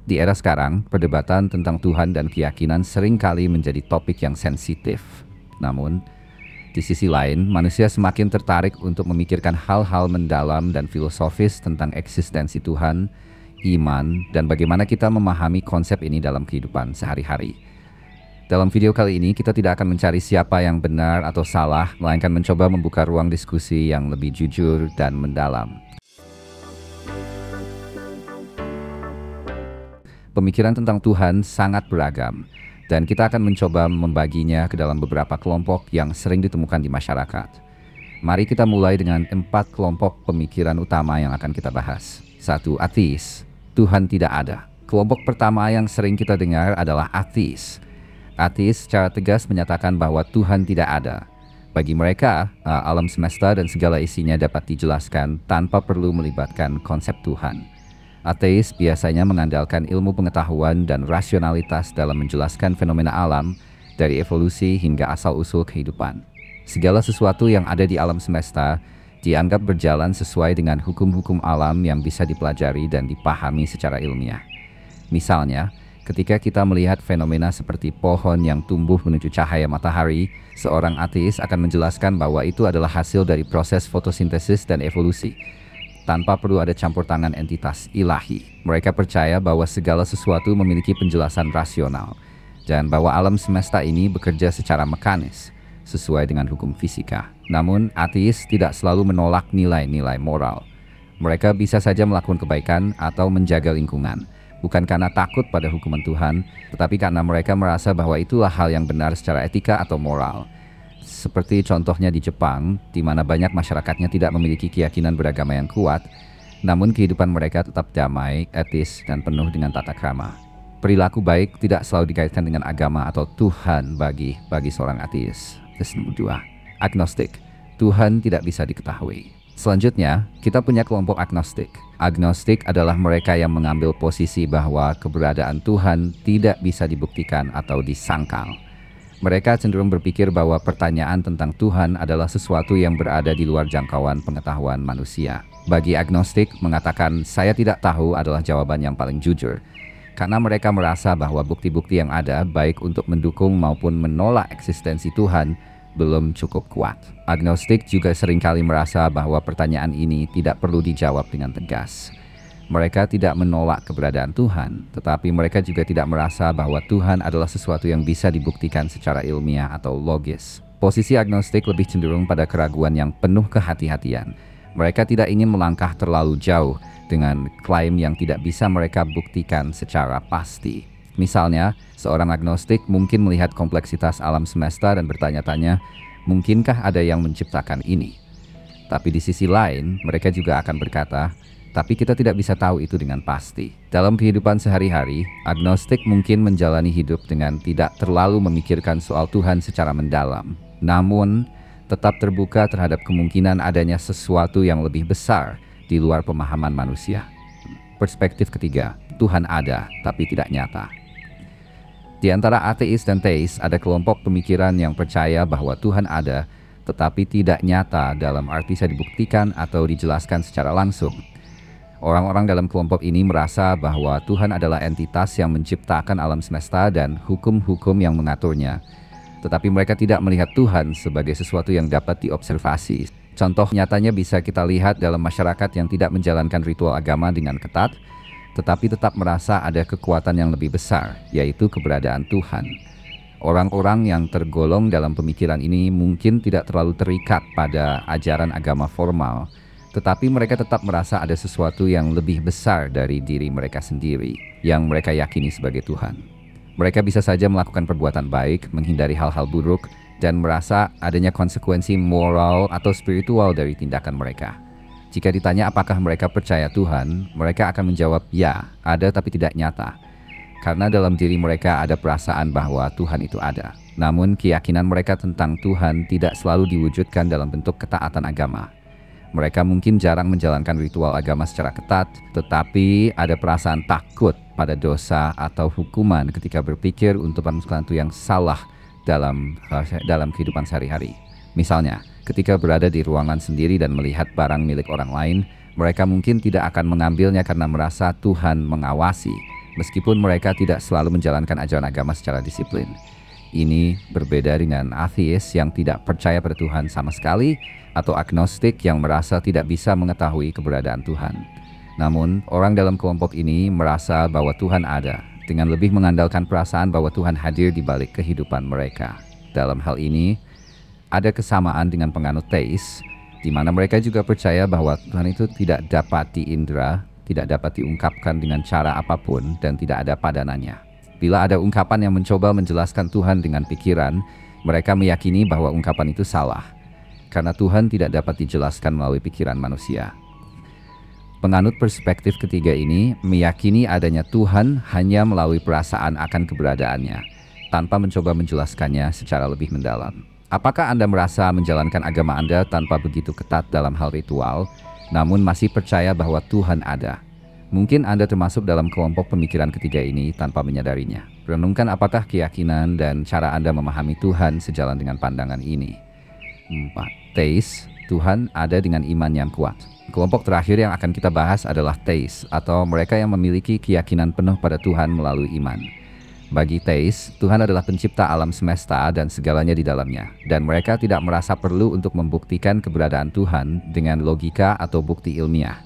Di era sekarang, perdebatan tentang Tuhan dan keyakinan seringkali menjadi topik yang sensitif. Namun, di sisi lain, manusia semakin tertarik untuk memikirkan hal-hal mendalam dan filosofis tentang eksistensi Tuhan, iman, dan bagaimana kita memahami konsep ini dalam kehidupan sehari-hari. Dalam video kali ini, kita tidak akan mencari siapa yang benar atau salah, melainkan mencoba membuka ruang diskusi yang lebih jujur dan mendalam. Pemikiran tentang Tuhan sangat beragam, dan kita akan mencoba membaginya ke dalam beberapa kelompok yang sering ditemukan di masyarakat. Mari kita mulai dengan 4 kelompok pemikiran utama yang akan kita bahas. 1. Ateis. Tuhan tidak ada. Kelompok pertama yang sering kita dengar adalah ateis. Ateis secara tegas menyatakan bahwa Tuhan tidak ada. Bagi mereka, alam semesta dan segala isinya dapat dijelaskan tanpa perlu melibatkan konsep Tuhan. Ateis biasanya mengandalkan ilmu pengetahuan dan rasionalitas dalam menjelaskan fenomena alam, dari evolusi hingga asal-usul kehidupan. Segala sesuatu yang ada di alam semesta dianggap berjalan sesuai dengan hukum-hukum alam yang bisa dipelajari dan dipahami secara ilmiah. Misalnya, ketika kita melihat fenomena seperti pohon yang tumbuh menuju cahaya matahari, seorang ateis akan menjelaskan bahwa itu adalah hasil dari proses fotosintesis dan evolusi, tanpa perlu ada campur tangan entitas ilahi. Mereka percaya bahwa segala sesuatu memiliki penjelasan rasional, dan bahwa alam semesta ini bekerja secara mekanis, sesuai dengan hukum fisika. Namun, ateis tidak selalu menolak nilai-nilai moral. Mereka bisa saja melakukan kebaikan atau menjaga lingkungan, bukan karena takut pada hukuman Tuhan, tetapi karena mereka merasa bahwa itulah hal yang benar secara etika atau moral. Seperti contohnya di Jepang, di mana banyak masyarakatnya tidak memiliki keyakinan beragama yang kuat, namun kehidupan mereka tetap damai, etis, dan penuh dengan tata krama. Perilaku baik tidak selalu dikaitkan dengan agama atau Tuhan bagi seorang ateis. Terus nomor 2, agnostik. Tuhan tidak bisa diketahui. Selanjutnya, kita punya kelompok agnostik. Agnostik adalah mereka yang mengambil posisi bahwa keberadaan Tuhan tidak bisa dibuktikan atau disangkal. Mereka cenderung berpikir bahwa pertanyaan tentang Tuhan adalah sesuatu yang berada di luar jangkauan pengetahuan manusia. Bagi agnostik, mengatakan "saya tidak tahu" adalah jawaban yang paling jujur, karena mereka merasa bahwa bukti-bukti yang ada, baik untuk mendukung maupun menolak eksistensi Tuhan, belum cukup kuat. Agnostik juga seringkali merasa bahwa pertanyaan ini tidak perlu dijawab dengan tegas. Mereka tidak menolak keberadaan Tuhan, tetapi mereka juga tidak merasa bahwa Tuhan adalah sesuatu yang bisa dibuktikan secara ilmiah atau logis. Posisi agnostik lebih cenderung pada keraguan yang penuh kehati-hatian. Mereka tidak ingin melangkah terlalu jauh dengan klaim yang tidak bisa mereka buktikan secara pasti. Misalnya, seorang agnostik mungkin melihat kompleksitas alam semesta dan bertanya-tanya, mungkinkah ada yang menciptakan ini? Tapi di sisi lain, mereka juga akan berkata, tapi kita tidak bisa tahu itu dengan pasti. Dalam kehidupan sehari-hari, agnostik mungkin menjalani hidup dengan tidak terlalu memikirkan soal Tuhan secara mendalam. Namun, tetap terbuka terhadap kemungkinan adanya sesuatu yang lebih besar di luar pemahaman manusia. Perspektif ketiga, Tuhan ada tapi tidak nyata. Di antara ateis dan teis, ada kelompok pemikiran yang percaya bahwa Tuhan ada tetapi tidak nyata dalam arti bisa dibuktikan atau dijelaskan secara langsung. Orang-orang dalam kelompok ini merasa bahwa Tuhan adalah entitas yang menciptakan alam semesta dan hukum-hukum yang mengaturnya. Tetapi mereka tidak melihat Tuhan sebagai sesuatu yang dapat diobservasi. Contoh nyatanya bisa kita lihat dalam masyarakat yang tidak menjalankan ritual agama dengan ketat, tetapi tetap merasa ada kekuatan yang lebih besar, yaitu keberadaan Tuhan. Orang-orang yang tergolong dalam pemikiran ini mungkin tidak terlalu terikat pada ajaran agama formal, tetapi mereka tetap merasa ada sesuatu yang lebih besar dari diri mereka sendiri, yang mereka yakini sebagai Tuhan. Mereka bisa saja melakukan perbuatan baik, menghindari hal-hal buruk, dan merasa adanya konsekuensi moral atau spiritual dari tindakan mereka. Jika ditanya apakah mereka percaya Tuhan, mereka akan menjawab, ya, ada tapi tidak nyata. Karena dalam diri mereka ada perasaan bahwa Tuhan itu ada. Namun keyakinan mereka tentang Tuhan tidak selalu diwujudkan dalam bentuk ketaatan agama. Mereka mungkin jarang menjalankan ritual agama secara ketat, tetapi ada perasaan takut pada dosa atau hukuman ketika berpikir untuk melakukan sesuatu yang salah dalam kehidupan sehari-hari. Misalnya, ketika berada di ruangan sendiri dan melihat barang milik orang lain, mereka mungkin tidak akan mengambilnya karena merasa Tuhan mengawasi, meskipun mereka tidak selalu menjalankan ajaran agama secara disiplin. Ini berbeda dengan ateis yang tidak percaya pada Tuhan sama sekali, atau agnostik yang merasa tidak bisa mengetahui keberadaan Tuhan. Namun, orang dalam kelompok ini merasa bahwa Tuhan ada, dengan lebih mengandalkan perasaan bahwa Tuhan hadir di balik kehidupan mereka. Dalam hal ini, ada kesamaan dengan penganut teis, di mana mereka juga percaya bahwa Tuhan itu tidak dapat diindra, tidak dapat diungkapkan dengan cara apapun, dan tidak ada padanannya. Bila ada ungkapan yang mencoba menjelaskan Tuhan dengan pikiran, mereka meyakini bahwa ungkapan itu salah, karena Tuhan tidak dapat dijelaskan melalui pikiran manusia. Penganut perspektif ketiga ini meyakini adanya Tuhan hanya melalui perasaan akan keberadaannya, tanpa mencoba menjelaskannya secara lebih mendalam. Apakah Anda merasa menjalankan agama Anda tanpa begitu ketat dalam hal ritual, namun masih percaya bahwa Tuhan ada? Mungkin Anda termasuk dalam kelompok pemikiran ketiga ini tanpa menyadarinya. Renungkan apakah keyakinan dan cara Anda memahami Tuhan sejalan dengan pandangan ini. 4. Teis, Tuhan ada dengan iman yang kuat. Kelompok terakhir yang akan kita bahas adalah teis, atau mereka yang memiliki keyakinan penuh pada Tuhan melalui iman. Bagi teis, Tuhan adalah pencipta alam semesta dan segalanya di dalamnya, dan mereka tidak merasa perlu untuk membuktikan keberadaan Tuhan dengan logika atau bukti ilmiah.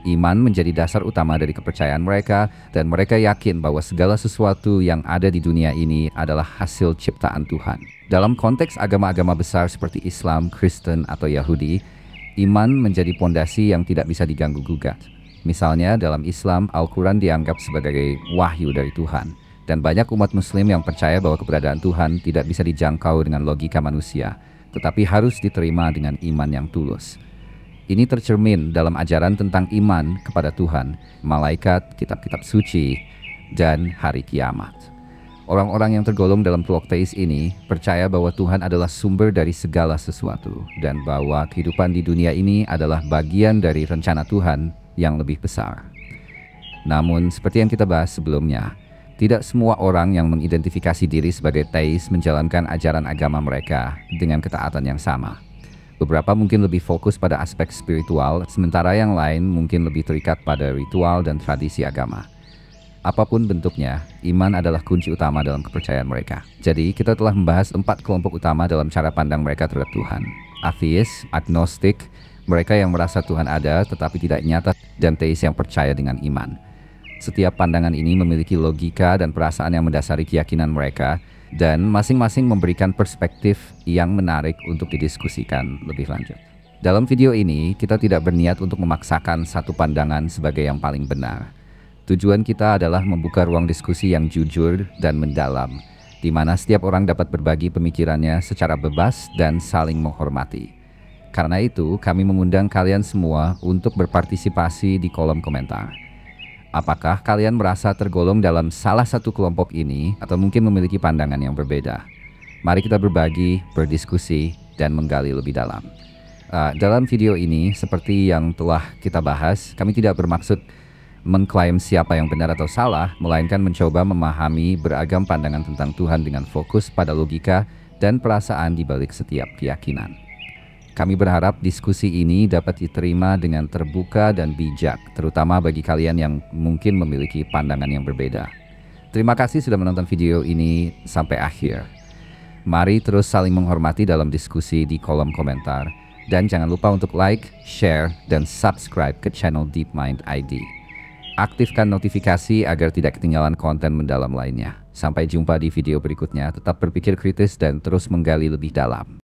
Iman menjadi dasar utama dari kepercayaan mereka, dan mereka yakin bahwa segala sesuatu yang ada di dunia ini adalah hasil ciptaan Tuhan. Dalam konteks agama-agama besar seperti Islam, Kristen, atau Yahudi, iman menjadi pondasi yang tidak bisa diganggu-gugat. Misalnya, dalam Islam, Al-Quran dianggap sebagai wahyu dari Tuhan, dan banyak umat Muslim yang percaya bahwa keberadaan Tuhan tidak bisa dijangkau dengan logika manusia, tetapi harus diterima dengan iman yang tulus. Ini tercermin dalam ajaran tentang iman kepada Tuhan, malaikat, kitab-kitab suci, dan hari kiamat. Orang-orang yang tergolong dalam kelompok teis ini percaya bahwa Tuhan adalah sumber dari segala sesuatu, dan bahwa kehidupan di dunia ini adalah bagian dari rencana Tuhan yang lebih besar. Namun, seperti yang kita bahas sebelumnya, tidak semua orang yang mengidentifikasi diri sebagai teis menjalankan ajaran agama mereka dengan ketaatan yang sama. Beberapa mungkin lebih fokus pada aspek spiritual, sementara yang lain mungkin lebih terikat pada ritual dan tradisi agama. Apapun bentuknya, iman adalah kunci utama dalam kepercayaan mereka. Jadi, kita telah membahas 4 kelompok utama dalam cara pandang mereka terhadap Tuhan. Ateis, agnostik, mereka yang merasa Tuhan ada tetapi tidak nyata, dan teis yang percaya dengan iman. Setiap pandangan ini memiliki logika dan perasaan yang mendasari keyakinan mereka, dan masing-masing memberikan perspektif yang menarik untuk didiskusikan lebih lanjut. Dalam video ini, kita tidak berniat untuk memaksakan satu pandangan sebagai yang paling benar. Tujuan kita adalah membuka ruang diskusi yang jujur dan mendalam, di mana setiap orang dapat berbagi pemikirannya secara bebas dan saling menghormati. Karena itu, kami mengundang kalian semua untuk berpartisipasi di kolom komentar. Apakah kalian merasa tergolong dalam salah satu kelompok ini atau mungkin memiliki pandangan yang berbeda? Mari kita berbagi, berdiskusi, dan menggali lebih dalam. Dalam video ini, seperti yang telah kita bahas, kami tidak bermaksud mengklaim siapa yang benar atau salah, melainkan mencoba memahami beragam pandangan tentang Tuhan dengan fokus pada logika dan perasaan di balik setiap keyakinan. Kami berharap diskusi ini dapat diterima dengan terbuka dan bijak, terutama bagi kalian yang mungkin memiliki pandangan yang berbeda. Terima kasih sudah menonton video ini sampai akhir. Mari terus saling menghormati dalam diskusi di kolom komentar. Dan jangan lupa untuk like, share, dan subscribe ke channel DeepMind ID. Aktifkan notifikasi agar tidak ketinggalan konten mendalam lainnya. Sampai jumpa di video berikutnya, tetap berpikir kritis dan terus menggali lebih dalam.